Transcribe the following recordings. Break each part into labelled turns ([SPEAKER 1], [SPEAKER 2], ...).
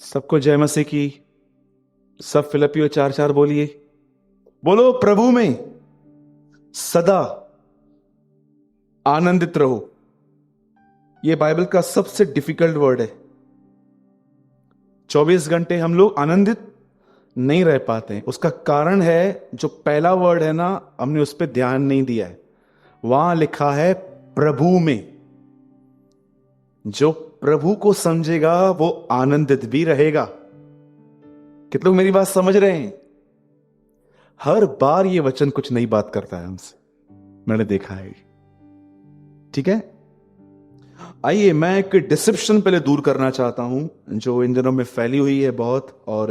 [SPEAKER 1] सबको जय मसीह की। सब फिलिपियो 4:4 बोलिए। बोलो, प्रभु में सदा आनंदित रहो। यह बाइबल का सबसे डिफिकल्ट वर्ड है। 24 घंटे हम लोग आनंदित नहीं रह पाते। उसका कारण है जो पहला वर्ड है ना, हमने उस पर ध्यान नहीं दिया है। वहां लिखा है प्रभु में। जो प्रभु को समझेगा वो आनंदित भी रहेगा। कितने लोग मेरी बात समझ रहे हैं? हर बार ये वचन कुछ नई बात करता है हमसे, मैंने देखा है। ठीक है, आइए मैं एक डिसेप्शन पहले दूर करना चाहता हूं जो इन दिनों में फैली हुई है बहुत। और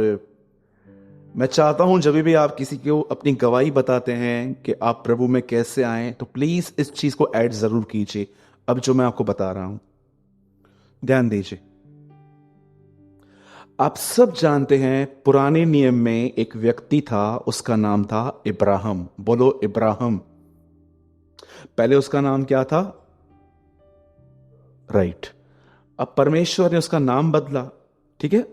[SPEAKER 1] मैं चाहता हूं जब भी आप किसी को अपनी गवाही बताते हैं कि आप प्रभु में कैसे आए, तो प्लीज इस चीज को ऐड जरूर कीजिए। अब जो मैं आपको बता रहा हूं, ध्यान दीजिए। आप सब जानते हैं पुराने नियम में एक व्यक्ति था, उसका नाम था इब्राहिम। बोलो इब्राहिम। पहले उसका नाम क्या था? राइट। अब परमेश्वर ने उसका नाम बदला, ठीक है।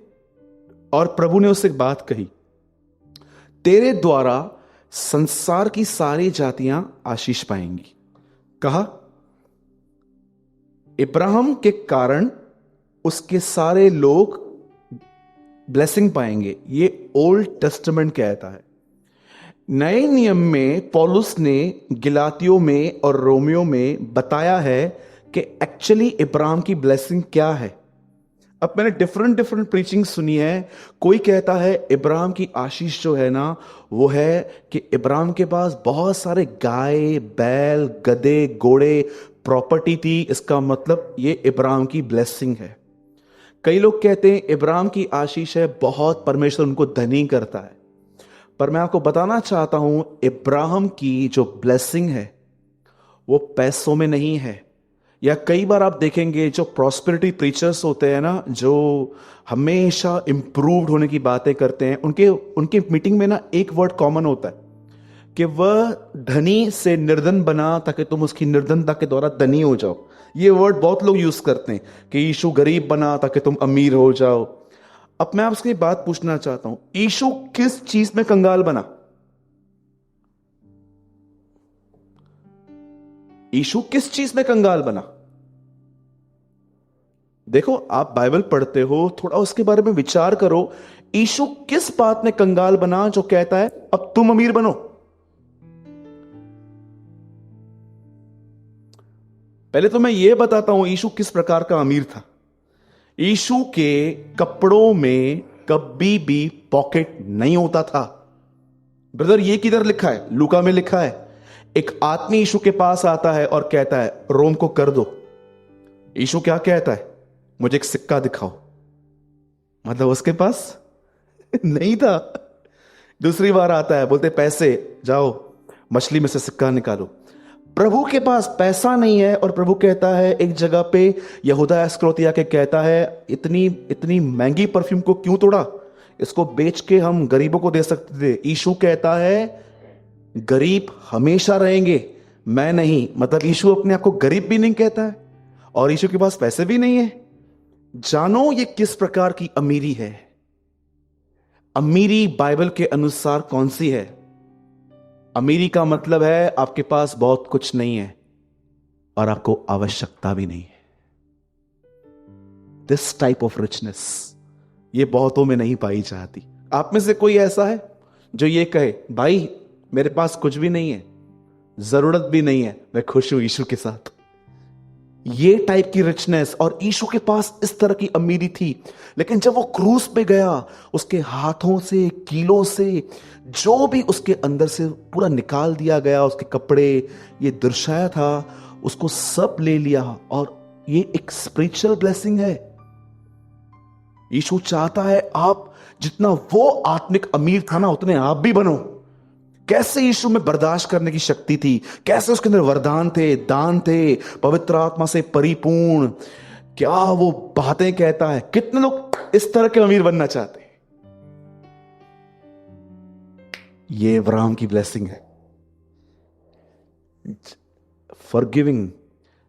[SPEAKER 1] और प्रभु ने उससे एक बात कही, तेरे द्वारा संसार की सारी जातियां आशीष पाएंगी। कहा इब्राहिम के कारण उसके सारे लोग ब्लेसिंग पाएंगे। ये ओल्ड टेस्टामेंट कहता है। नए नियम में पौलुस ने गिलातियों में और रोमियो में बताया है कि एक्चुअली इब्राहिम की ब्लेसिंग क्या है। अब मैंने डिफरेंट डिफरेंट प्रीचिंग सुनी है। कोई कहता है इब्राहिम की आशीष जो है ना, वो है कि इब्राहिम के पास बहुत सारे गाय, बैल, गधे, घोड़े, प्रॉपर्टी थी। इसका मतलब ये इब्राहिम की ब्लेसिंग है। कई लोग कहते हैं इब्राहिम की आशीष है, बहुत परमेश्वर उनको धनी करता है। पर मैं आपको बताना चाहता हूं, इब्राहिम की जो ब्लेसिंग है वो पैसों में नहीं है। या कई बार आप देखेंगे जो प्रॉस्पेरिटी प्रीचर्स होते हैं ना, जो हमेशा इंप्रूव्ड होने की बातें करते हैं, उनके उनके मीटिंग में ना एक वर्ड कॉमन होता है कि वह धनी से निर्धन बना ताकि तुम उसकी निर्धनता के द्वारा धनी हो जाओ। ये वर्ड बहुत लोग यूज करते हैं कि यीशु गरीब बना ताकि तुम अमीर हो जाओ। अब मैं आपसे एक बात पूछना चाहता हूं, यीशु किस चीज में कंगाल बना? यीशु किस चीज में कंगाल बना? देखो, आप बाइबल पढ़ते हो, थोड़ा उसके बारे में विचार करो। यीशु किस बात में कंगाल बना जो कहता है अब तुम अमीर बनो? पहले तो मैं यह बताता हूं यीशु किस प्रकार का अमीर था। यीशु के कपड़ों में कभी भी पॉकेट नहीं होता था। ब्रदर, ये किधर लिखा है? लूका में लिखा है। एक आदमी यीशु के पास आता है और कहता है रोम को कर दो। यीशु क्या कहता है? मुझे एक सिक्का दिखाओ। मतलब उसके पास नहीं था। दूसरी बार आता है, बोलते पैसे, जाओ मछली में से सिक्का निकालो। प्रभु के पास पैसा नहीं है और प्रभु कहता है एक जगह पे, यहूदा इस्करियोती के कहता है इतनी इतनी महंगी परफ्यूम को क्यों तोड़ा? इसको बेच के हम गरीबों को दे सकते थे। यीशु कहता है गरीब हमेशा रहेंगे, मैं नहीं। मतलब यीशु अपने आप को गरीब भी नहीं कहता है और यीशु के पास पैसे भी नहीं है। जानो ये किस प्रकार की अमीरी है। अमीरी बाइबल के अनुसार कौन सी है? अमीरी का मतलब है आपके पास बहुत कुछ नहीं है और आपको आवश्यकता भी नहीं है। दिस टाइप ऑफ रिचनेस ये बहुतों में नहीं पाई जाती। आप में से कोई ऐसा है जो ये कहे भाई मेरे पास कुछ भी नहीं है, जरूरत भी नहीं है, मैं खुश हूं यीशु के साथ? ये टाइप की रिचनेस। और यीशु के पास इस तरह की अमीरी थी। लेकिन जब वो क्रूस पे गया, उसके हाथों से, कीलों से जो भी उसके अंदर से पूरा निकाल दिया गया, उसके कपड़े, ये दर्शाया था, उसको सब ले लिया। और ये एक स्पिरिचुअल ब्लेसिंग है। यीशु चाहता है आप जितना वो आत्मिक अमीर था ना, उतने आप भी बनो। कैसे यीशु में बर्दाश्त करने की शक्ति थी, कैसे उसके अंदर वरदान थे, दान थे, पवित्र आत्मा से परिपूर्ण, क्या वो बातें कहता है। कितने लोग इस तरह के अमीर बनना चाहते हैं? ये इब्राहिम की ब्लेसिंग है। फॉरगिविंग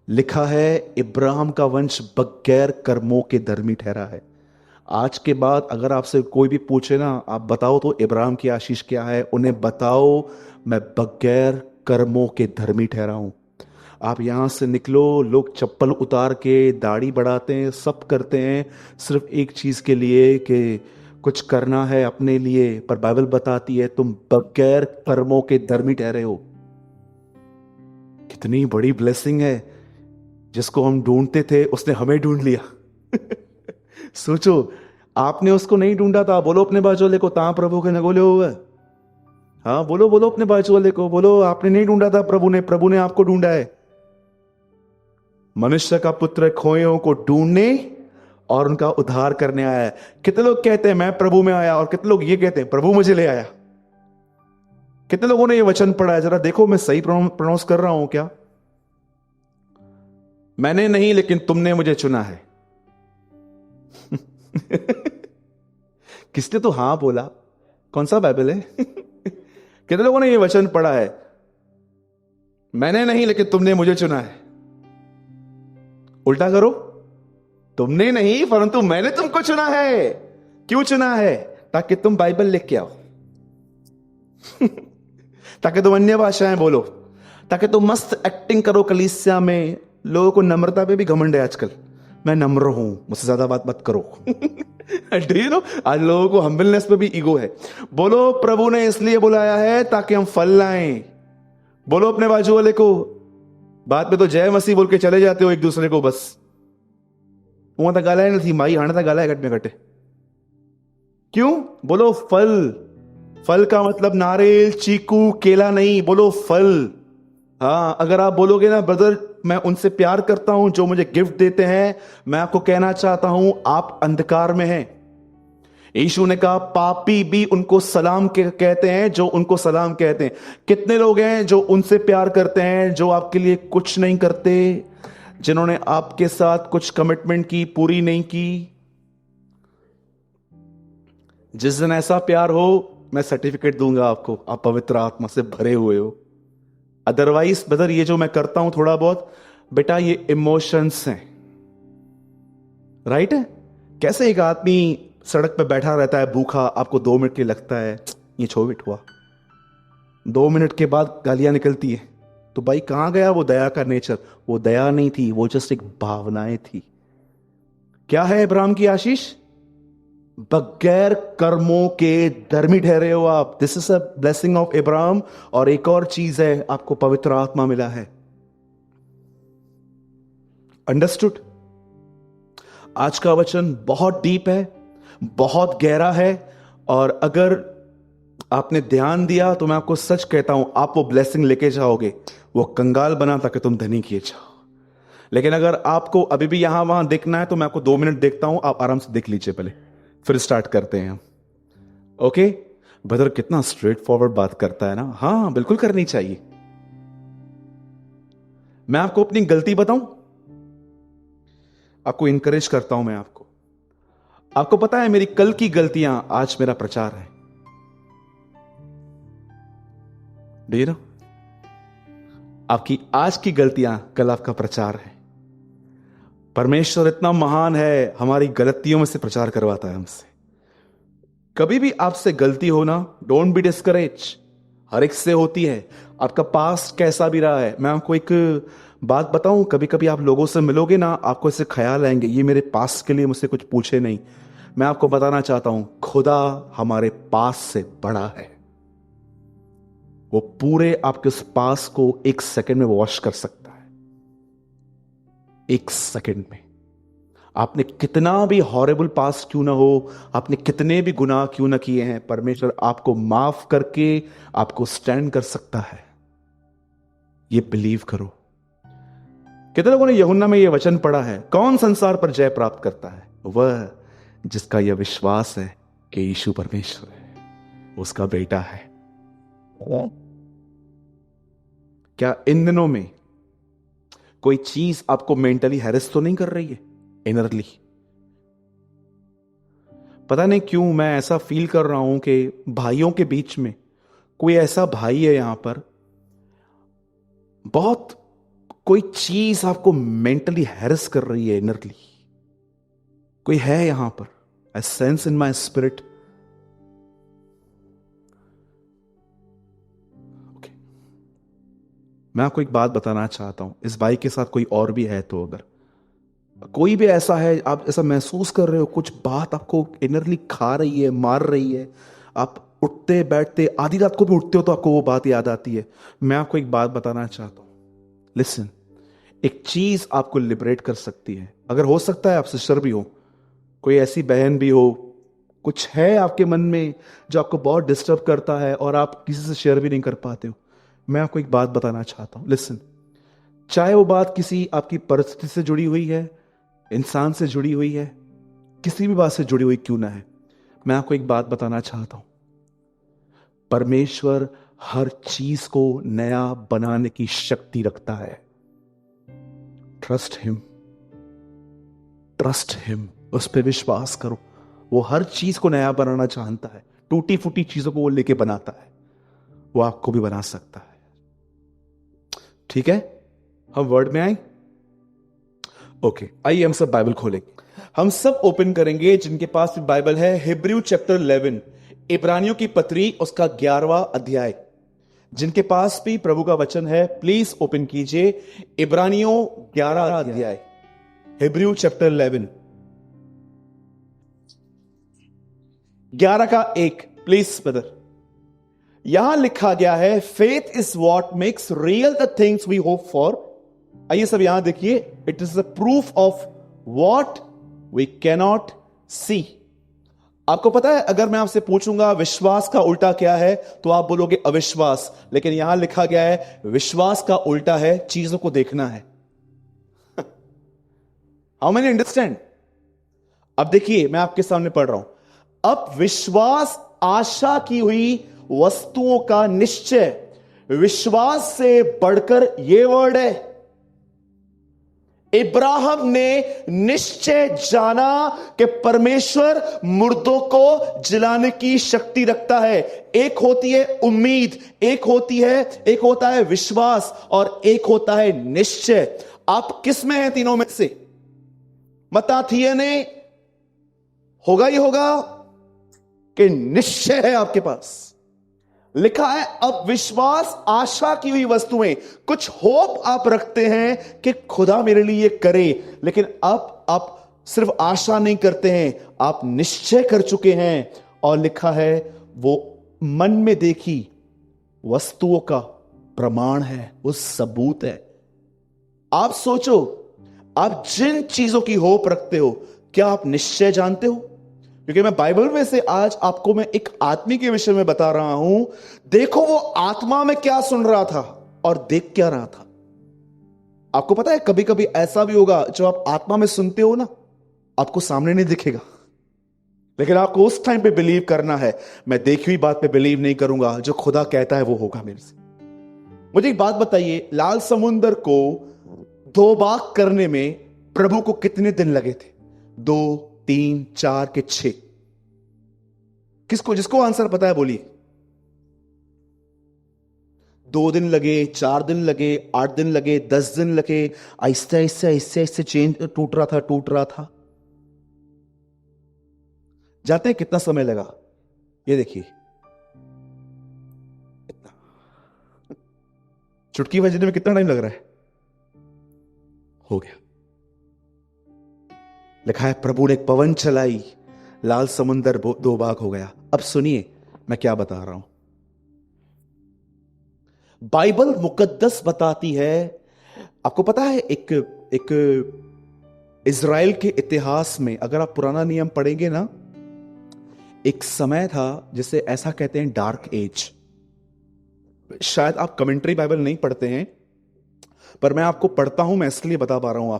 [SPEAKER 1] लिखा है इब्राहिम का वंश बगैर कर्मों के धर्मी ठहरा है। आज के बाद अगर आपसे कोई भी पूछे ना, आप बताओ तो इब्राहिम की आशीष क्या है, उन्हें बताओ मैं बगैर कर्मों के धर्मी ठहरा हूं। आप यहां से निकलो, लोग चप्पल उतार के दाढ़ी बढ़ाते हैं, सब करते हैं सिर्फ एक चीज के लिए कि कुछ करना है अपने लिए, पर बाइबल बताती है तुम बगैर कर्मों के धर्मी ठहरे हो। कितनी बड़ी ब्लेसिंग है। जिसको हम ढूंढते थे उसने हमें ढूंढ लिया। सोचो, आपने उसको नहीं ढूंढा था। बोलो अपने बाजू वाले को, ता प्रभु के नगोले हुए। हाँ बोलो, बोलो अपने बाजू वाले को, बोलो आपने नहीं ढूंढा था, प्रभु ने आपको ढूंढा है। मनुष्य का पुत्र खोयों को ढूंढने और उनका उद्धार करने आया है। कितने लोग कहते हैं मैं प्रभु में आया, और कितने लोग ये कहते हैं प्रभु मुझे ले आया। कितने लोगों ने ये वचन पढ़ा है? जरा देखो मैं सही प्रोनाउंस कर रहा हूं क्या? मैंने नहीं, लेकिन तुमने मुझे चुना है। किसने तो हां बोला? कौन सा बाइबल है? कितने लोगों ने ये वचन पढ़ा है? मैंने नहीं, लेकिन तुमने मुझे चुना है। उल्टा करो, तुमने नहीं परंतु मैंने तुमको चुना है। क्यों चुना है? ताकि तुम बाइबल लिख के आओ। ताकि तुम अन्य भाषाएं बोलो, ताकि तुम मस्त एक्टिंग करो कलीसिया में। लोगों को नम्रता पे भी घमंड है आजकल। मैं नम्र हूं, मुझसे ज्यादा बात मत करो। डू यू नो, आज लोगों को हम्बलनेस पे भी ईगो है। बोलो प्रभु ने इसलिए बुलाया है ताकि हम फल लाएं। बोलो अपने बाजू वाले को। बाद में तो जय मसीह बोल के चले जाते हो एक दूसरे को बस। वहां तक गाला नहीं थी माई, हाने तक गाला है घट में घटे। क्यों? बोलो फल। फल का मतलब नारियल, चीकू, केला नहीं, बोलो फल। हाँ, अगर आप बोलोगे ना ब्रदर मैं उनसे प्यार करता हूं जो मुझे गिफ्ट देते हैं, मैं आपको कहना चाहता हूं आप अंधकार में हैं। यीशु ने कहा पापी भी उनको सलाम कहते हैं जो उनको सलाम कहते हैं। कितने लोग हैं जो उनसे प्यार करते हैं जो आपके लिए कुछ नहीं करते, जिन्होंने आपके साथ कुछ कमिटमेंट की पूरी नहीं की? जिस दिन ऐसा प्यार हो मैं सर्टिफिकेट दूंगा आपको, आप पवित्र आत्मा से भरे हुए हो। अदरवाइज ब्रदर ये जो मैं करता हूं थोड़ा बहुत, बेटा ये इमोशंस हैं। राइट है? कैसे एक आदमी सड़क पे बैठा रहता है भूखा, आपको 2 मिनट के लगता है ये छोविट हुआ, 2 मिनट के बाद गालियां निकलती है, तो भाई कहां गया वो दया का नेचर? वो दया नहीं थी, वो जस्ट एक भावनाएं थी। क्या है इब्राहिम की आशीष? बगैर कर्मों के धर्मी ठहरे हो आप। This is a blessing of Ibrahim. और एक और चीज है, आपको पवित्र आत्मा मिला है। अंडरस्टूड? आज का वचन बहुत डीप है, बहुत गहरा है, और अगर आपने ध्यान दिया तो मैं आपको सच कहता हूं आप वो ब्लेसिंग लेके जाओगे। वो कंगाल बना ताकि तुम धनी किए जाओ। लेकिन अगर आपको अभी भी यहां वहां देखना है तो मैं आपको 2 मिनट देखता हूं, आप आराम से देख लीजिए पहले, फिर स्टार्ट करते हैं हम। ओके? ब्रदर कितना स्ट्रेट फॉरवर्ड बात करता है ना। हाँ बिल्कुल करनी चाहिए। मैं आपको अपनी गलती बताऊं, आपको इंकरेज करता हूं मैं आपको। आपको पता है मेरी कल की गलतियां आज मेरा प्रचार है। Do you know? आपकी आज की गलतियां कल आपका प्रचार है। परमेश्वर इतना महान है, हमारी गलतियों में से प्रचार करवाता है हमसे। कभी भी आपसे गलती हो ना, डोंट बी डिस्करेज। हर एक से होती है। आपका पास्ट कैसा भी रहा है, मैं आपको एक बात बताऊं, कभी कभी आप लोगों से मिलोगे ना, आपको ऐसे ख्याल आएंगे ये मेरे पास्ट के लिए मुझसे कुछ पूछे नहीं। मैं आपको बताना चाहता हूं खुदा हमारे पास से बड़ा है। वो पूरे आपके उस पास को 1 सेकंड में वॉश कर सकता है। 1 सेकंड में। आपने कितना भी हॉरेबल पास क्यों ना हो, आपने कितने भी गुनाह क्यों ना किए हैं, परमेश्वर आपको माफ करके आपको स्टैंड कर सकता है। ये बिलीव करो। कितने लोगों ने यूहन्ना में यह वचन पढ़ा है, कौन संसार पर जय प्राप्त करता है? वह जिसका यह विश्वास है कि यीशु परमेश्वर है, उसका बेटा है। क्या इन दिनों में कोई चीज आपको मेंटली हैरेस तो नहीं कर रही है? इनरली पता नहीं क्यों मैं ऐसा फील कर रहा हूं कि भाइयों के बीच में कोई ऐसा भाई है यहां पर, बहुत कोई चीज आपको मेंटली हैरेस कर रही है इनरली। कोई है यहां पर? I sense in my spirit. Okay. मैं आपको एक बात बताना चाहता हूं, इस भाई के साथ कोई और भी है तो अगर कोई भी ऐसा है, आप ऐसा महसूस कर रहे हो, कुछ बात आपको इनरली खा रही है, मार रही है, आप उठते बैठते आधी रात को भी उठते हो तो आपको वो बात याद आती है, मैं आपको एक बात बताना चाहता हूं, लिसन, एक चीज आपको लिबरेट कर सकती है। अगर हो सकता है आप सिस्टर भी हो, कोई ऐसी बहन भी हो, कुछ है आपके मन में जो आपको बहुत डिस्टर्ब करता है और आप किसी से शेयर भी नहीं कर पाते हो, मैं आपको एक बात बताना चाहता हूं, लिसन, चाहे वो बात किसी आपकी परिस्थिति से जुड़ी हुई है, इंसान से जुड़ी हुई है, किसी भी बात से जुड़ी हुई क्यों ना है, मैं आपको एक बात बताना चाहता हूं, परमेश्वर हर चीज को नया बनाने की शक्ति रखता है। ट्रस्ट हिम, ट्रस्ट हिम, उस पर विश्वास करो। वो हर चीज को नया बनाना चाहता है, टूटी फूटी चीजों को वो लेके बनाता है, वो आपको भी बना सकता है। ठीक है, हम वर्ड में आए। ओके, आइए हम सब बाइबल खोलेंगे, हम सब ओपन करेंगे जिनके पास भी बाइबल है, हिब्रू चैप्टर 11, इब्रानियों की पत्री, उसका 11वां अध्याय। जिनके पास भी प्रभु का वचन है प्लीज ओपन कीजिए, इब्रानियों 11 अध्याय, हिब्रू चैप्टर 11, 11 का 1, प्लीज ब्रदर। यहां लिखा गया है, faith is what makes real the things we hope for. आइए सब यहां देखिए, it is the proof of what we cannot see. आपको पता है, अगर मैं आपसे पूछूंगा विश्वास का उल्टा क्या है तो आप बोलोगे अविश्वास, लेकिन यहां लिखा गया है विश्वास का उल्टा है चीजों को देखना है। How many understand? अब देखिए, मैं आपके सामने पढ़ रहा हूं, अब विश्वास आशा की हुई वस्तुओं का निश्चय, विश्वास से बढ़कर यह वर्ड है, इब्राहिम ने निश्चय जाना कि परमेश्वर मुर्दों को जिलाने की शक्ति रखता है। एक होती है उम्मीद, एक होता है विश्वास, और एक होता है निश्चय। आप किस में हैं तीनों में से? मत्ताथिया ने होगा ही होगा कि निश्चय है आपके पास। लिखा है, अब विश्वास आशा की हुई वस्तुएं, कुछ होप आप रखते हैं कि खुदा मेरे लिए ये करे, लेकिन अब आप सिर्फ आशा नहीं करते हैं, आप निश्चय कर चुके हैं। और लिखा है, वो मन में देखी वस्तुओं का प्रमाण है, वो सबूत है। आप सोचो, आप जिन चीजों की होप रखते हो, क्या आप निश्चय जानते हो? क्योंकि मैं बाइबल में से आज आपको मैं एक आदमी के विषय में बता रहा हूं। देखो, वो आत्मा में क्या सुन रहा था और देख क्या रहा था। आपको पता है, कभी कभी ऐसा भी होगा, जब आप आत्मा में सुनते हो ना, आपको सामने नहीं दिखेगा, लेकिन आपको उस टाइम पे बिलीव करना है। मैं देखी हुई बात पे बिलीव नहीं करूंगा, जो खुदा कहता है वो होगा मेरे से। मुझे एक बात बताइए, लाल समुंदर को 2 भाग करने में प्रभु को कितने दिन लगे थे? 2, 3, 4 के 6? किसको, जिसको आंसर पता है बोलिए। 2 दिन लगे, 4 दिन लगे, 8 दिन लगे, 10 दिन लगे, आहिस्ते आहिस्ते आहिस्ते आहिस्ते चेंज टूट रहा था। जानते हैं कितना समय लगा? ये देखिए, चुटकी बजने में कितना टाइम लग रहा है? हो गया। लिखा है, प्रभु ने एक पवन चलाई, लाल समुंदर 2 भाग हो गया। अब सुनिए मैं क्या बता रहा हूं। बाइबल मुकद्दस बताती है, आपको पता है, एक इज़राइल के इतिहास में अगर आप पुराना नियम पढ़ेंगे ना, एक समय था जिसे ऐसा कहते हैं डार्क एज। शायद आप कमेंट्री बाइबल नहीं पढ़ते हैं, पर मैं आपको पढ़ता हूं, मैं इसलिए बता पा रहा हूं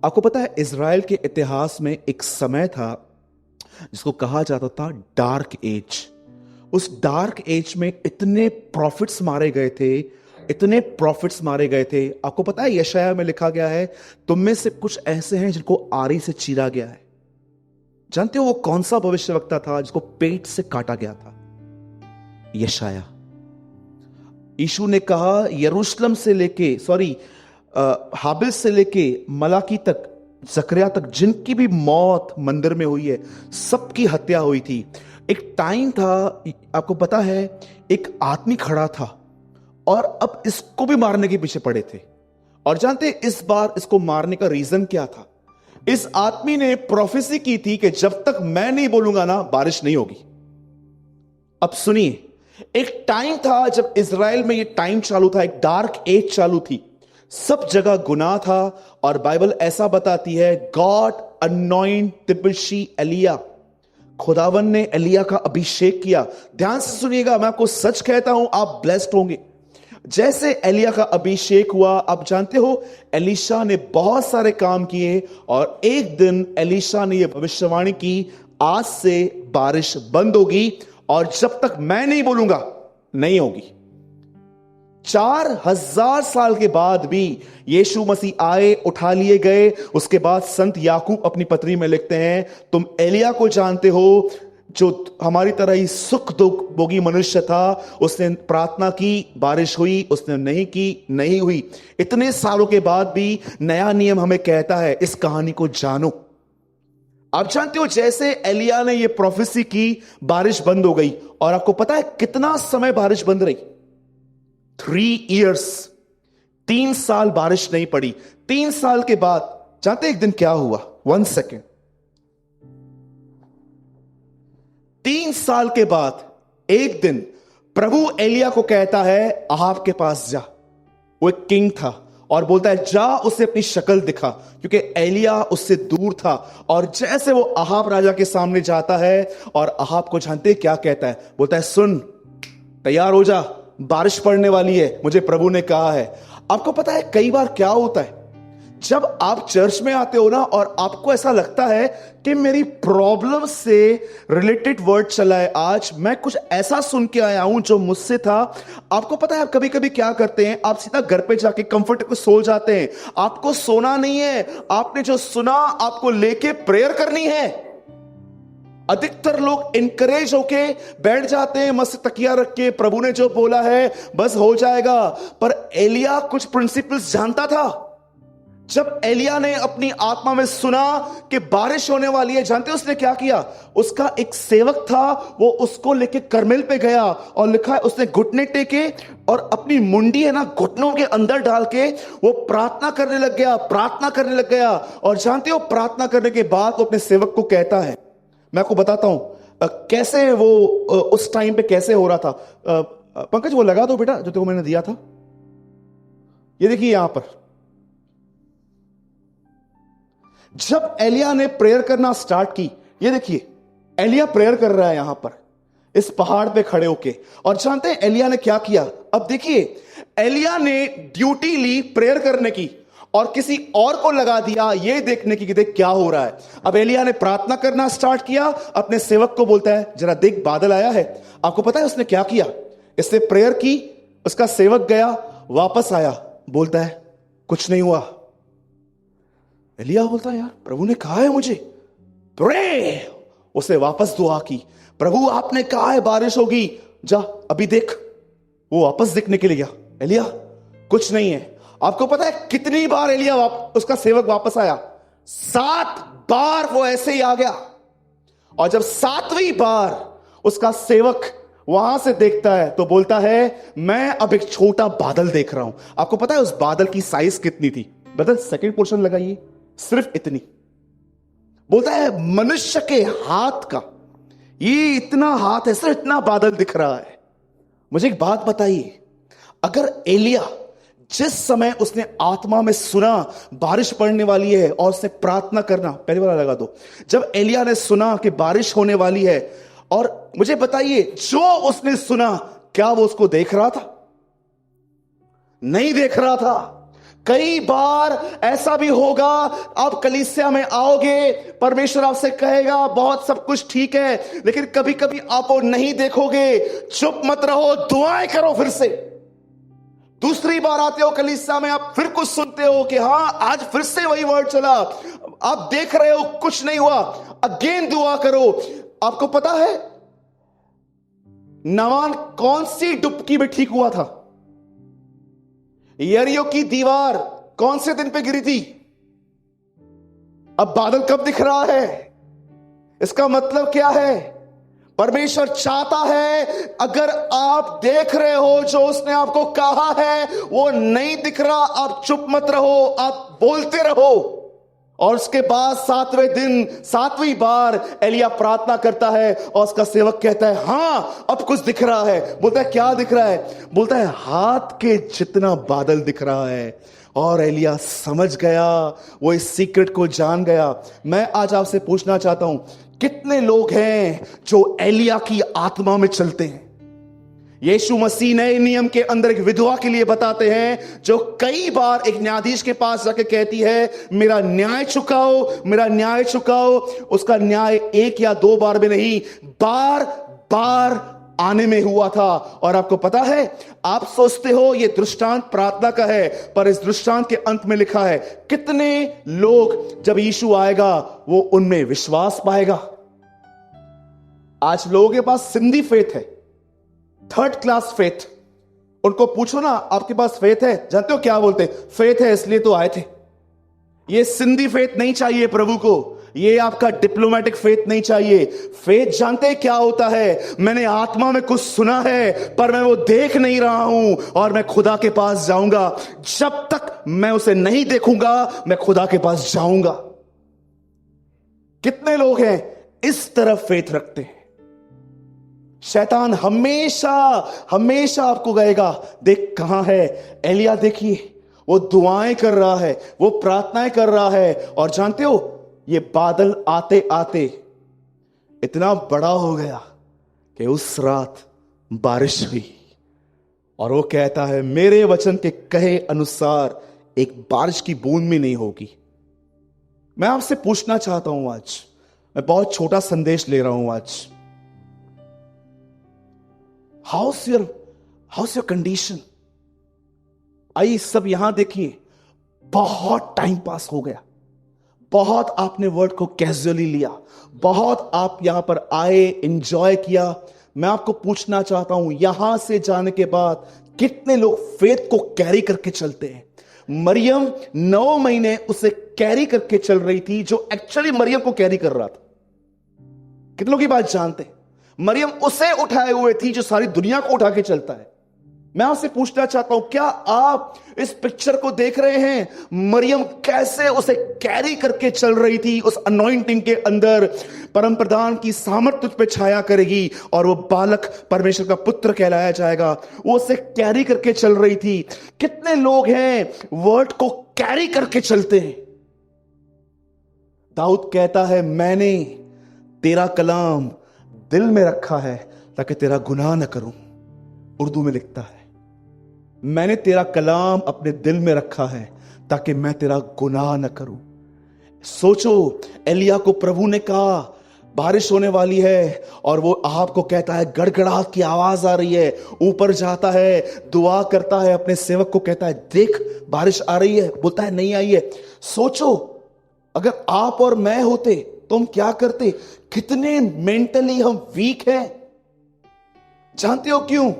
[SPEAKER 1] आपको पता है, इज़राइल के इतिहास में एक समय था जिसको कहा जाता था डार्क एज। उस डार्क एज में इतने प्रॉफिट्स मारे गए थे। आपको पता है, यशाया में लिखा गया है, तुम में से कुछ ऐसे हैं जिनको आरी से चीरा गया है। जानते हो वो कौन सा भविष्यवक्ता था जिसको पेट से काटा गया था? यशाया। यीशु ने कहा, यरूशलेम से लेके हाबिल से लेके मलाकी तक जकरिया तक जिनकी भी मौत मंदिर में हुई है, सबकी हत्या हुई थी। एक टाइम था, आपको पता है, एक आदमी खड़ा था और अब इसको भी मारने के पीछे पड़े थे। और जानते इस बार इसको मारने का रीजन क्या था? इस आदमी ने प्रोफेसी की थी कि जब तक मैं नहीं बोलूंगा ना, बारिश नहीं होगी। अब सुनिए, एक टाइम था जब इज़राइल में ये टाइम चालू था, एक डार्क एज चालू थी, सब जगह गुनाह था। और बाइबल ऐसा बताती है, गॉड अनॉइंट तिबिशी एलिया, खुदावन ने एलिया का अभिषेक किया। ध्यान से सुनिएगा, मैं आपको सच कहता हूं, आप ब्लेस्ड होंगे। जैसे एलिया का अभिषेक हुआ, आप जानते हो एलीशा ने बहुत सारे काम किए और एक दिन एलीशा ने यह भविष्यवाणी की, आज से बारिश बंद होगी और जब तक मैं नहीं बोलूंगा नहीं होगी। 4000 साल के बाद भी यीशु मसीह आए, उठा लिए गए। उसके बाद संत याकूब अपनी पत्री में लिखते हैं, तुम एलिया को जानते हो, जो हमारी तरह ही सुख दुख भोगी मनुष्य था। उसने प्रार्थना की, बारिश हुई, उसने नहीं की, नहीं हुई। इतने सालों के बाद भी नया नियम हमें कहता है, इस कहानी को जानो। आप जानते हो, जैसे एलिया ने यह प्रोफेसी की, बारिश बंद हो गई। और आपको पता है कितना समय बारिश बंद रही? 3 years, 3 साल बारिश नहीं पड़ी। 3 साल के बाद जानते एक दिन क्या हुआ? 1 सेकेंड। 3 साल के बाद एक दिन प्रभु एलिया को कहता है, अहाब के पास जा। वो एक किंग था और बोलता है, जा उसे अपनी शक्ल दिखा, क्योंकि एलिया उससे दूर था। और जैसे वो अहाब राजा के सामने जाता है और अहाब को जानते क्या कहता है? बोलता है, सुन, तैयार हो जा, बारिश पड़ने वाली है, मुझे प्रभु ने कहा है। आपको पता है कई बार क्या होता है, जब आप चर्च में आते हो ना और आपको ऐसा लगता है कि मेरी प्रॉब्लम से रिलेटेड वर्ड चला है, आज मैं कुछ ऐसा सुन के आया हूं जो मुझसे था। आपको पता है आप कभी कभी क्या करते हैं, आप सीधा घर पे जाके कंफर्ट पे सो जाते हैं। आपको सोना नहीं है, आपने जो सुना आपको लेके प्रेयर करनी है। अधिकतर लोग इनकरेज होके बैठ जाते हैं, मस्त तकिया रख के, प्रभु ने जो बोला है बस हो जाएगा। पर एलिया कुछ प्रिंसिपल्स जानता था। जब एलिया ने अपनी आत्मा में सुना कि बारिश होने वाली है, जानते उसने क्या किया? उसका एक सेवक था, वो उसको लेके करमेल पे गया और लिखा है उसने घुटने टेके और अपनी मुंडी है ना घुटनों के अंदर डाल के वो प्रार्थना करने लग गया, प्रार्थना करने लग गया। और जानते हो प्रार्थना करने के बाद वो अपने सेवक को कहता है, मैं आपको बताता हूं कैसे वो उस टाइम पे कैसे हो रहा था। पंकज वो लगा दो बेटा जो तेको मैंने दिया था, ये देखिए यहां पर। जब एलिया ने प्रेयर करना स्टार्ट की, ये देखिए एलिया प्रेयर कर रहा है यहां पर इस पहाड़ पे खड़े होके। और जानते हैं एलिया ने क्या किया? अब देखिए, एलिया ने ड्यूटी ली प्रेयर करने की और किसी और को लगा दिया ये देखने की कि देख क्या हो रहा है। अब एलिया ने प्रार्थना करना स्टार्ट किया, अपने सेवक को बोलता है, जरा देख बादल आया है। आपको पता है उसने क्या किया? इसने प्रेयर की, उसका सेवक गया, वापस आया, बोलता है कुछ नहीं हुआ। एलिया बोलता है, यार प्रभु ने कहा है मुझे प्रे। उसे वापस दुआ की, प्रभु आपने कहा है बारिश होगी, जा अभी देख। वो वापस देखने के लिए गया, एलिया कुछ नहीं है। आपको पता है कितनी बार एलिया उसका सेवक वापस आया? 7 बार वो ऐसे ही आ गया। और जब 7वीं बार उसका सेवक वहां से देखता है तो बोलता है, मैं अब एक छोटा बादल देख रहा हूं। आपको पता है उस बादल की साइज कितनी थी? बदल सेकंड पोर्शन लगाइए, सिर्फ इतनी। बोलता है मनुष्य के हाथ का, ये इतना हाथ है, सिर्फ इतना बादल दिख रहा है। मुझे एक बात बताइए, अगर एलिया जिस समय उसने आत्मा में सुना बारिश पड़ने वाली है और उसने प्रार्थना करना, पहले वाला लगा दो, जब एलिया ने सुना कि बारिश होने वाली है, और मुझे बताइए जो उसने सुना क्या वो उसको देख रहा था? नहीं देख रहा था। कई बार ऐसा भी होगा, आप कलीसिया में आओगे, परमेश्वर आपसे कहेगा बहुत सब कुछ ठीक है, लेकिन कभी कभी आप वो नहीं देखोगे। चुप मत रहो, दुआएं करो फिर से। दूसरी बार आते हो कलीसिया में, आप फिर कुछ सुनते हो कि हां आज फिर से वही वर्ड चला, आप देख रहे हो कुछ नहीं हुआ, अगेन दुआ करो। आपको पता है नामान कौन सी डुबकी में ठीक हुआ था? यरीहो की दीवार कौन से दिन पे गिरी थी?
[SPEAKER 2] अब बादल कब दिख रहा है? इसका मतलब क्या है? परमेश्वर चाहता है अगर आप देख रहे हो जो उसने आपको कहा है वो नहीं दिख रहा, आप चुप मत रहो, आप बोलते रहो। और उसके बाद 7वें दिन 7वीं बार एलिया प्रार्थना करता है और उसका सेवक कहता है हां अब कुछ दिख रहा है। बोलता है क्या दिख रहा है? बोलता है हाथ के जितना बादल दिख रहा है। और एलिया समझ गया, वो इस सीक्रेट को जान गया। मैं आज आपसे पूछना चाहता हूं, कितने लोग हैं जो एलिया की आत्मा में चलते हैं? यीशु मसीह नए नियम के अंदर एक विधवा के लिए बताते हैं जो कई बार एक न्यायाधीश के पास जाके कहती है मेरा न्याय चुकाओ, मेरा न्याय चुकाओ। उसका न्याय 1 या 2 बार में नहीं, बार बार आने में हुआ था। और आपको पता है, आप सोचते हो ये दृष्टांत प्रार्थना का है, पर इस दृष्टांत के अंत में लिखा है कितने लोग जब यीशु आएगा वो उनमें विश्वास पाएगा। आज लोगों के पास सिंधी फेथ है, 3rd क्लास फेथ। उनको पूछो ना आपके पास फेथ है, जानते हो क्या बोलते? फेथ है इसलिए तो आए थे। ये सिंधी फेथ नहीं चाहिए प्रभु को, ये आपका डिप्लोमेटिक फेथ नहीं चाहिए। फेथ जानते हैं क्या होता है? मैंने आत्मा में कुछ सुना है पर मैं वो देख नहीं रहा हूं और मैं खुदा के पास जाऊंगा। जब तक मैं उसे नहीं देखूंगा मैं खुदा के पास जाऊंगा। कितने लोग हैं इस तरफ फेथ रखते हैं? शैतान हमेशा हमेशा आपको कहेगा देख कहां है एलिया, देखिए वो दुआएं कर रहा है, वो प्रार्थनाएं कर रहा है। और जानते हो ये बादल आते आते इतना बड़ा हो गया कि उस रात बारिश हुई। और वो कहता है मेरे वचन के कहे अनुसार एक बारिश की बूंद भी नहीं होगी। मैं आपसे पूछना चाहता हूं, आज मैं बहुत छोटा संदेश ले रहा हूं आज। House your condition? आइए सब यहां देखिए, बहुत टाइम पास हो गया, बहुत आपने वर्ड को कैजुअली लिया, बहुत आप यहां पर आए, एंजॉय किया। मैं आपको पूछना चाहता हूं यहां से जाने के बाद कितने लोग फेथ को कैरी करके चलते हैं? मरियम 9 महीने उसे कैरी करके चल रही थी, जो एक्चुअली मरियम को कैरी कर रहा था। कितने लोग ये बात जानते हैं? मरियम उसे उठाए हुए थी जो सारी दुनिया को उठा के चलता है। मैं आपसे पूछना चाहता हूं, क्या आप इस पिक्चर को देख रहे हैं? मरियम कैसे उसे कैरी करके चल रही थी उस अनॉइंटिंग के अंदर। परम प्रधान की सामर्थ तुझ पे छाया करेगी और वो बालक परमेश्वर का पुत्र कहलाया जाएगा। वो उसे कैरी करके चल रही थी। कितने लोग हैं वर्ड को कैरी करके चलते हैं? दाऊद कहता है मैंने तेरा कलाम दिल में रखा है ताकि तेरा गुनाह न करूं। उर्दू में लिखता है मैंने तेरा कलाम अपने दिल में रखा है ताकि मैं तेरा गुनाह न करूं। सोचो, एलिया को प्रभु ने कहा बारिश होने वाली है और वो आहाब को कहता है गड़गड़ाहट की आवाज आ रही है। ऊपर जाता है, दुआ करता है, अपने सेवक को कहता है देख बारिश आ रही है। बोलता है नहीं आई है। सोचो अगर आप और मैं होते तो हम क्या करते? कितने मेंटली हम वीक हैं। जानते हो क्यों?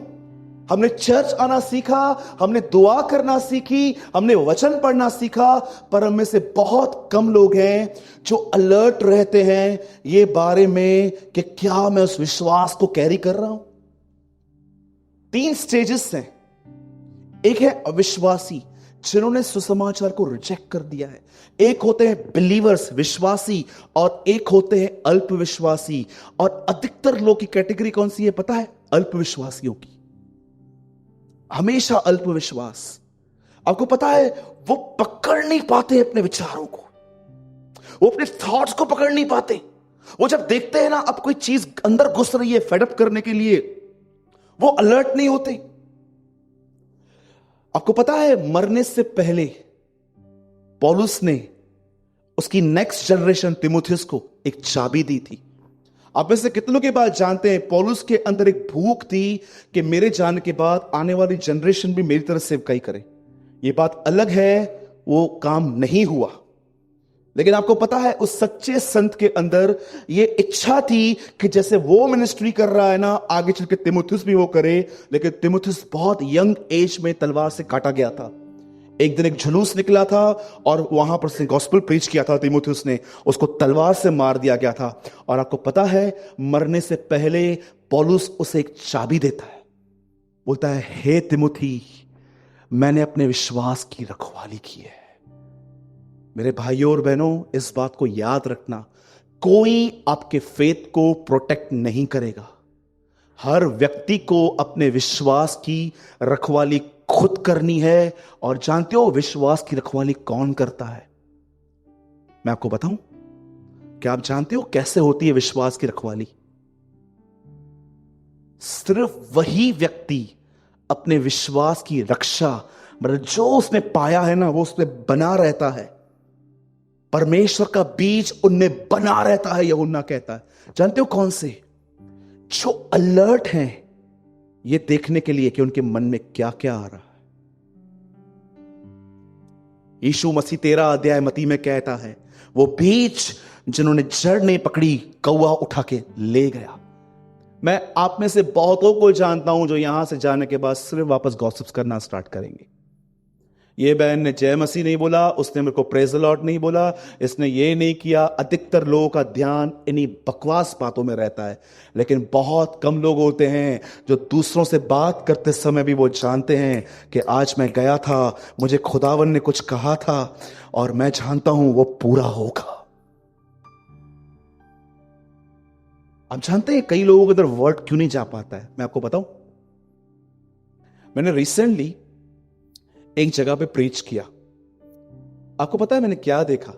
[SPEAKER 2] हमने चर्च आना सीखा, हमने दुआ करना सीखी, हमने वचन पढ़ना सीखा, पर हम में से बहुत कम लोग हैं जो अलर्ट रहते हैं ये बारे में कि क्या मैं उस विश्वास को कैरी कर रहा हूं। 3 स्टेजेस हैं। एक है अविश्वासी, जिन्होंने सुसमाचार को रिजेक्ट कर दिया है। एक होते हैं बिलीवर्स, विश्वासी, और एक होते हैं अल्पविश्वासी। और अधिकतर लोग की कैटेगरी कौन सी है पता है? अल्पविश्वासियों की। हमेशा अल्पविश्वास। आपको पता है वो पकड़ नहीं पाते अपने विचारों को, वो अपने थॉट्स को पकड़ नहीं पाते। वो जब देखते हैं ना अब कोई चीज अंदर घुस रही है फेडअप करने के लिए, वो अलर्ट नहीं होते। आपको पता है मरने से पहले पौलुस ने उसकी नेक्स्ट जनरेशन तिमुथियुस को एक चाबी दी थी। आप में से कितनों के बाद जानते हैं पौलुस के अंदर एक भूख थी कि मेरे जाने के बाद आने वाली जनरेशन भी मेरी तरह सेवकाई करे। यह बात अलग है, वो काम नहीं हुआ। लेकिन आपको पता है उस सच्चे संत के अंदर यह इच्छा थी कि जैसे वो मिनिस्ट्री कर रहा है ना, आगे चल के तिमुथियुस भी वो करे। लेकिन तिमुथियुस बहुत यंग एज में तलवार से काटा गया था। एक दिन एक जुलूस निकला था और वहां पर उसने गॉस्पेल प्रीच किया था तीमुथियुस ने, उसको तलवार से मार दिया गया था। और आपको पता है, मरने से पहले पौलुस उसे एक चाबी देता है, बोलता है, हे तिमुथी, मैंने अपने विश्वास की रखवाली की है। मेरे भाइयों और बहनों, इस बात को याद रखना, कोई आपके फेथ को प्रोटेक्ट नहीं करेगा। हर व्यक्ति को अपने विश्वास की रखवाली खुद करनी है। और जानते हो विश्वास की रखवाली कौन करता है? मैं आपको बताऊं, क्या आप जानते हो कैसे होती है विश्वास की रखवाली? सिर्फ वही व्यक्ति अपने विश्वास की रक्षा, मतलब जो उसने पाया है ना, वो उसमें बना रहता है। परमेश्वर का बीज उनमें बना रहता है, यूहन्ना कहता है। जानते हो कौन से? जो अलर्ट हैं ये देखने के लिए कि उनके मन में क्या क्या आ रहा है। यीशु मसीह 13 अध्याय मती में कहता है, वो बीज जिन्होंने जड़ नहीं पकड़ी, कौवा उठा के ले गया। मैं आप में से बहुतों को जानता हूं जो यहां से जाने के बाद सिर्फ वापस गॉसिप्स करना स्टार्ट करेंगे। ये बहन ने जय मसीह नहीं बोला, उसने मेरे को प्रेज द लॉर्ड नहीं बोला, इसने ये नहीं किया। अधिकतर लोगों का ध्यान इन्हीं बकवास बातों में रहता है। लेकिन बहुत कम लोग होते हैं जो दूसरों से बात करते समय भी वो जानते हैं कि आज मैं गया था, मुझे खुदावन ने कुछ कहा था और मैं जानता हूं वो पूरा होगा। आप जानते हैं कई लोगों के अंदर वर्ड क्यों नहीं जा पाता है? मैं आपको बताऊं, मैंने रिसेंटली एक जगह पे प्रीच किया। आपको पता है मैंने क्या देखा?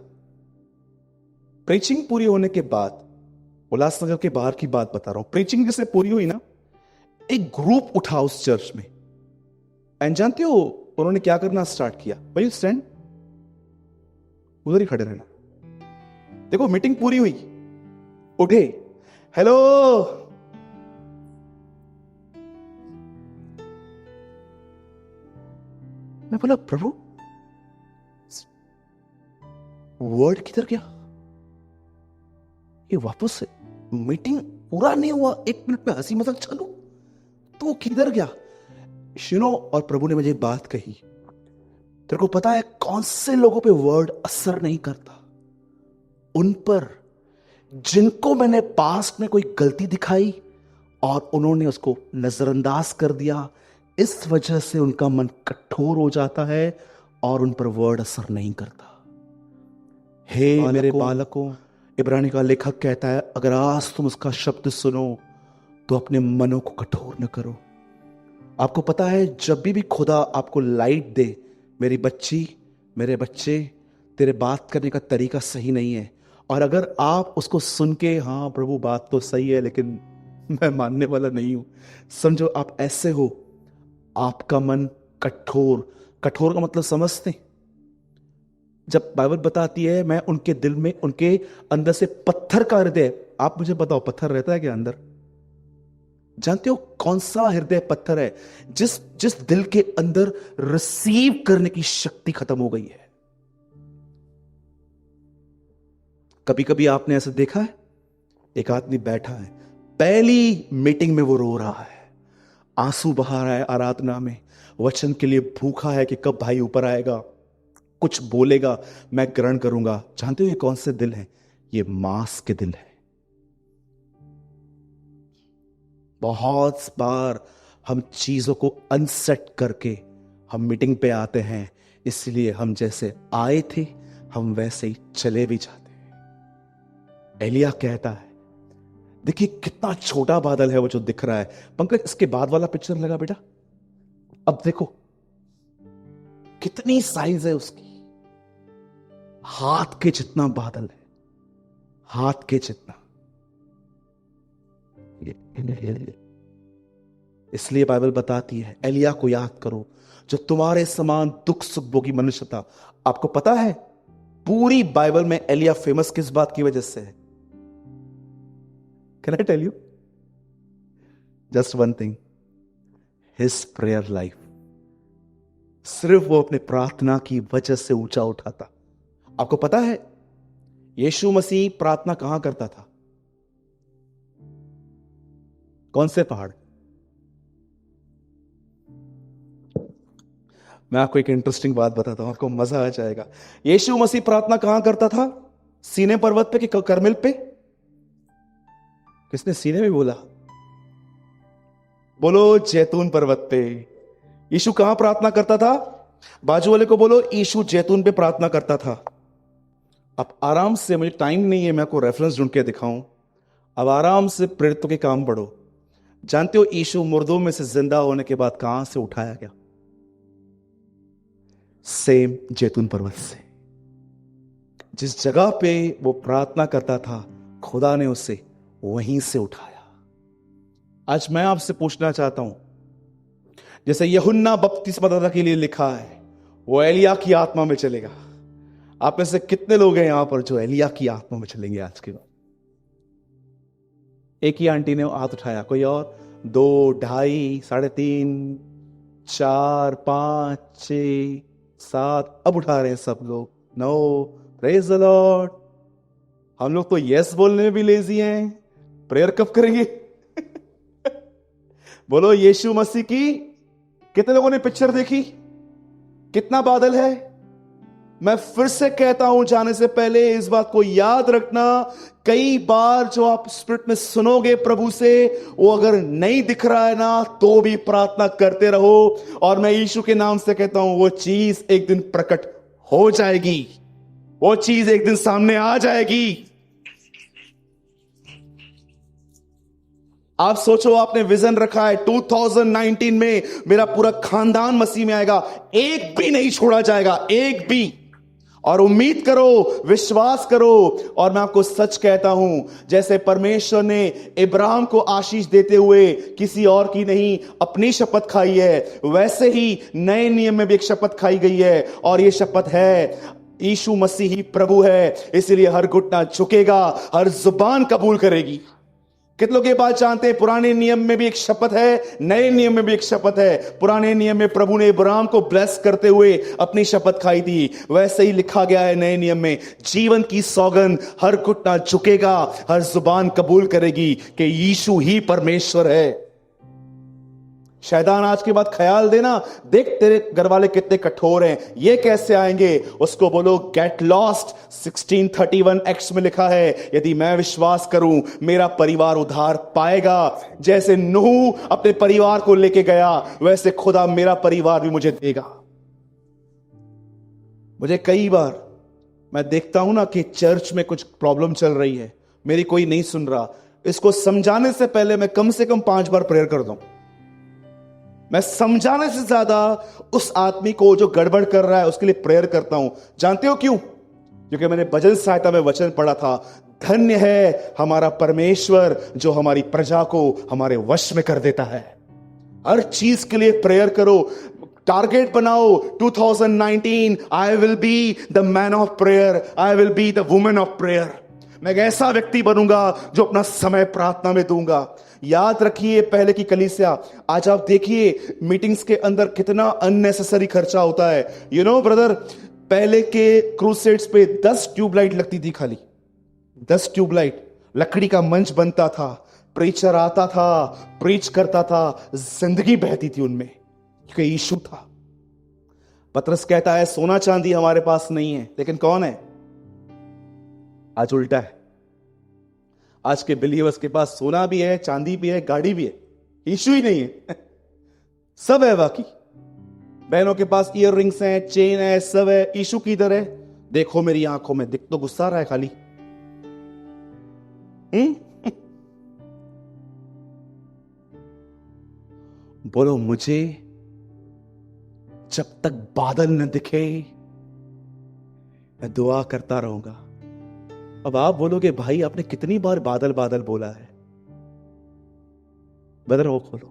[SPEAKER 2] प्रीचिंग पूरी होने के बाद, उल्लासनगर के बाहर की बात बता रहा हूं, प्रीचिंग जैसे पूरी हुई ना, एक ग्रुप उठा उस चर्च में। एंड जानते हो उन्होंने क्या करना स्टार्ट किया? भाई स्टैंड, उधर ही खड़े रहना। देखो मीटिंग पूरी हुई, उठे, हेलो, मैं बोला प्रभु वर्ड किधर गया? ये वापस से मीटिंग पूरा नहीं हुआ, 1 मिनट में हंसी मजाक चालू, तो किधर गया? सुनो, और प्रभु ने मुझे बात कही, तेरे को पता है कौन से लोगों पे वर्ड असर नहीं करता? उन पर जिनको मैंने पास्ट में कोई गलती दिखाई और उन्होंने उसको नजरअंदाज कर दिया, इस वजह से उनका मन कठोर हो जाता है और उन पर वर्ड असर नहीं करता। हे मेरे बालकों, इब्रानी का लेखक कहता है, अगर आज तुम उसका शब्द सुनो तो अपने मनों को कठोर न करो। आपको पता है जब भी खुदा आपको लाइट दे, मेरी बच्ची, मेरे बच्चे, तेरे बात करने का तरीका सही नहीं है, और अगर आप उसको सुन के, हाँ प्रभु बात तो सही है लेकिन मैं मानने वाला नहीं हूं, समझो आप ऐसे हो, आपका मन कठोर, कठोर का मतलब समझते? जब बाइबल बताती है मैं उनके दिल में, उनके अंदर से पत्थर का हृदय, आप मुझे बताओ पत्थर रहता है क्या अंदर? जानते हो कौन सा हृदय पत्थर है? जिस दिल के अंदर रिसीव करने की शक्ति खत्म हो गई है। कभी कभी आपने ऐसा देखा है, एक आदमी बैठा है, पहली मीटिंग में वो रो रहा है, आंसू बहा रहा है आराधना में, वचन के लिए भूखा है कि कब भाई ऊपर आएगा, कुछ बोलेगा, मैं ग्रहण करूंगा। जानते हो ये कौन से दिल है? ये मांस के दिल है। बहुत बार हम चीजों को अनसेट करके हम मीटिंग पे आते हैं, इसलिए हम जैसे आए थे हम वैसे ही चले भी जाते हैं। एलिया कहता है, देखिए कितना छोटा बादल है वो जो दिख रहा है। पंकज इसके बाद वाला पिक्चर लगा बेटा, अब देखो कितनी साइज है उसकी, हाथ के जितना बादल है, हाथ के जितना। इसलिए बाइबल बताती है, एलिया को याद करो जो तुम्हारे समान दुख सुख भोगी मनुष्य था। आपको पता है पूरी बाइबल में एलिया फेमस किस बात की वजह से है? Can I tell you just one thing? His prayer life. सिर्फ वो अपने प्रार्थना की वजह से ऊंचा उठा था। आपको पता है यीशु मसीह प्रार्थना कहां करता था? कौन से पहाड़? मैं आपको एक इंटरेस्टिंग बात बताता हूं, आपको मजा आ जाएगा। यीशु मसीह प्रार्थना कहां करता था? सीने पर्वत पे कि करमेल पे? किसने सीने में बोला? बोलो जैतून पर्वत पे। यीशु कहां प्रार्थना करता था? बाजू वाले को बोलो यीशु जैतून पे प्रार्थना करता था। अब आराम से, मुझे टाइम नहीं है मैं आपको रेफरेंस ढूंढ के दिखाऊं, अब आराम से प्रेरितों के काम पढ़ो। जानते हो यीशु मुर्दों में से जिंदा होने के बाद कहां से उठाया गया? सेम जैतून पर्वत से। जिस जगह पे वो प्रार्थना करता था, खुदा ने उसे वहीं से उठाया। आज मैं आपसे पूछना चाहता हूं, जैसे यूहन्ना बपतिस्मादाता के लिए लिखा है वो एलिया की आत्मा में चलेगा, आप में से कितने लोग हैं यहां पर जो एलिया की आत्मा में चलेंगे आज के बाद? एक ही आंटी ने हाथ उठाया, कोई और? 2, 2.5, 3.5, 4, 5, 6, 7, अब उठा रहे हैं सब लोग। 9, प्रेज द लॉर्ड। हम लोग तो यस बोलने में भी लेजी हैं, प्रेयर कब करेंगे? बोलो यीशु मसीह की। कितने लोगों ने पिक्चर देखी? कितना बादल है? मैं फिर से कहता हूं, जाने से पहले इस बात को याद रखना, कई बार जो आप स्पिरिट में सुनोगे प्रभु से, वो अगर नहीं दिख रहा है ना, तो भी प्रार्थना करते रहो। और मैं यीशु के नाम से कहता हूं, वो चीज एक दिन प्रकट हो जाएगी, वो चीज एक दिन सामने आ जाएगी। आप सोचो, आपने विजन रखा है 2019 में मेरा पूरा खानदान मसीह में आएगा, एक भी नहीं छोड़ा जाएगा, एक भी। और उम्मीद करो, विश्वास करो। और मैं आपको सच कहता हूं, जैसे परमेश्वर ने इब्राहिम को आशीष देते हुए किसी और की नहीं अपनी शपथ खाई है, वैसे ही नए नियम में भी एक शपथ खाई गई है, और यह शपथ है यीशु मसीह ही प्रभु है। इसलिए हर घुटना झुकेगा, हर जुबान कबूल करेगी। कितने लोग ये बात जानते हैं? पुराने नियम में भी एक शपथ है, नए नियम में भी एक शपथ है। पुराने नियम में प्रभु ने इब्राहिम को ब्लेस करते हुए अपनी शपथ खाई थी, वैसे ही लिखा गया है नए नियम में, जीवन की सौगंध, हर घुटना झुकेगा, हर जुबान कबूल करेगी कि यीशु ही परमेश्वर है। शैतान आज के बाद ख्याल देना, देख तेरे घर वाले कितने कठोर हैं, ये कैसे आएंगे? उसको बोलो गेट लॉस्ट। 1631 एक्ट में लिखा है, यदि मैं विश्वास करूं मेरा परिवार उद्धार पाएगा। जैसे नूह अपने परिवार को लेके गया, वैसे खुदा मेरा परिवार भी मुझे देगा। मुझे कई बार मैं देखता हूं ना कि चर्च में कुछ प्रॉब्लम चल रही है, मेरी कोई नहीं सुन रहा, इसको समझाने से पहले मैं कम से कम 5 बार प्रेयर कर दूं। मैं समझाने से ज्यादा उस आदमी को जो गड़बड़ कर रहा है उसके लिए प्रेयर करता हूं। जानते हो क्यों? क्योंकि मैंने भजन सहायता में वचन पढ़ा था, धन्य है हमारा परमेश्वर जो हमारी प्रजा को हमारे वश में कर देता है। हर चीज के लिए प्रेयर करो, टारगेट बनाओ। 2019 I will be the man of prayer, I will be the women of prayer. मैं एक ऐसा व्यक्ति बनूंगा जो अपना समय प्रार्थना में दूंगा। याद रखिए, पहले की कलीसिया, आज आप देखिए मीटिंग्स के अंदर कितना अननेसेसरी खर्चा होता है। यू नो ब्रदर, पहले के क्रूसेड्स पे 10 ट्यूबलाइट लगती थी, खाली 10 ट्यूबलाइट। लकड़ी का मंच बनता था, प्रीचर आता था, प्रीच करता था, जिंदगी बहती थी उनमें, क्योंकि यीशु था। पतरस कहता है सोना चांदी हमारे पास नहीं है, लेकिन कौन है? आज उल्टा है। आज के बिलीवर्स के पास सोना भी है, चांदी भी है, गाड़ी भी है, यीशु ही नहीं है। सब है बाकी। बहनों के पास ईयर रिंग्स हैं, चेन है, सब है, यीशु किधर है? देखो मेरी आंखों में, दिख तो गुस्सा रहा है खाली। बोलो मुझे जब तक बादल न दिखे मैं दुआ करता रहूंगा। अब आप बोलोगे भाई आपने कितनी बार बादल बादल बोला है? बदल वो खोलो,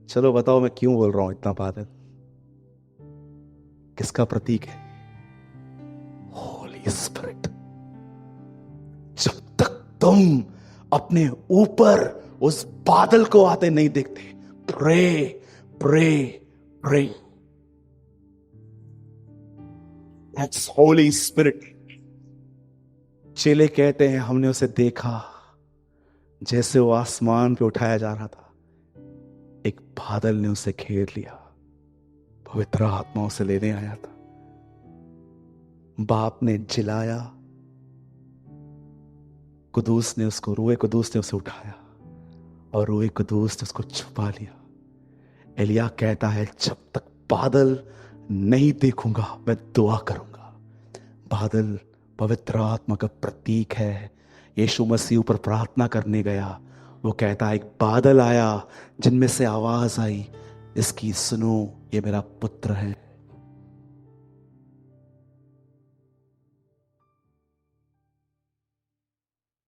[SPEAKER 2] चलो बताओ मैं क्यों बोल रहा हूं इतना बादल? किसका प्रतीक है? होली स्पिरिट। जब तक तुम अपने ऊपर उस बादल को आते नहीं देखते, pray pray pray. That's Holy Spirit. चेले कहते हैं हमने उसे देखा जैसे वो आसमान पे उठाया जा रहा था, एक बादल ने उसे घेर लिया।
[SPEAKER 1] पवित्र आत्मा उसे लेने आया था। बाप ने जिलाया, कुदूस ने उसको, रूए कुदूस ने उसे उठाया और रूए कुदूस ने उसको छुपा लिया। एलिया कहता है जब तक बादल नहीं देखूंगा मैं दुआ करूंगा। बादल पवित्र आत्मा का प्रतीक है। यीशु मसीह ऊपर प्रार्थना करने गया, वो कहता है एक बादल आया जिनमें से आवाज आई, इसकी सुनो, ये मेरा पुत्र है।